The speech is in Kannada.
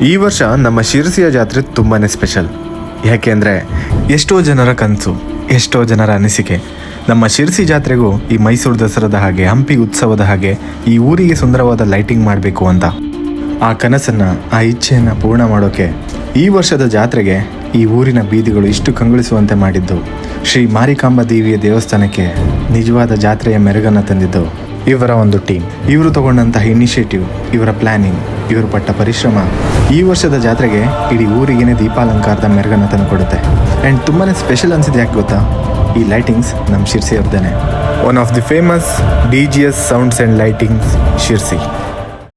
ಈ ವರ್ಷ ನಮ್ಮ ಶಿರಸಿಯ ಜಾತ್ರೆ ತುಂಬಾ ಸ್ಪೆಷಲ್. ಯಾಕೆಂದರೆ ಎಷ್ಟೋ ಜನರ ಕನಸು, ಎಷ್ಟೋ ಜನರ ಅನಿಸಿಕೆ ನಮ್ಮ ಶಿರಸಿ ಜಾತ್ರೆಗೂ ಈ ಮೈಸೂರು ದಸರಾದ ಹಾಗೆ, ಹಂಪಿ ಉತ್ಸವದ ಹಾಗೆ ಈ ಊರಿಗೆ ಸುಂದರವಾದ ಲೈಟಿಂಗ್ ಮಾಡಬೇಕು ಅಂತ. ಆ ಕನಸನ್ನು, ಆ ಇಚ್ಛೆಯನ್ನು ಪೂರ್ಣ ಮಾಡೋಕ್ಕೆ ಈ ವರ್ಷದ ಜಾತ್ರೆಗೆ ಈ ಊರಿನ ಬೀದಿಗಳು ಇಷ್ಟು ಕಂಗೊಳಿಸುವಂತೆ ಮಾಡಿದ್ದು, ಶ್ರೀ ಮಾರಿಕಾಂಬಾ ದೇವಿಯ ದೇವಸ್ಥಾನಕ್ಕೆ ನಿಜವಾದ ಜಾತ್ರೆಯ ಮೆರುಗನ್ನು ತಂದಿದ್ದು ಇವರ ಒಂದು ಟೀಮ್. ಇವರು ತಗೊಂಡಂತಹ ಇನಿಷಿಯೇಟಿವ್, ಇವರ ಪ್ಲ್ಯಾನಿಂಗ್, ಇವರು ಪಟ್ಟ ಪರಿಶ್ರಮ ಈ ವರ್ಷದ ಜಾತ್ರೆಗೆ ಇಡೀ ಊರಿಗೇನೆ ದೀಪಾಲಂಕಾರದ ಮೆರುಗನ್ನು ತಂದು ಕೊಡುತ್ತೆ. ಆ್ಯಂಡ್ ತುಂಬಾ ಸ್ಪೆಷಲ್ ಅನಿಸಿದೆ. ಯಾಕೆ ಗೊತ್ತಾ? ಈ ಲೈಟಿಂಗ್ಸ್ ನಮ್ಮ ಶಿರ್ಸಿ ಅವ್ರದ್ದೇನೆ. One of the famous DGS sounds and lightings Sirsi.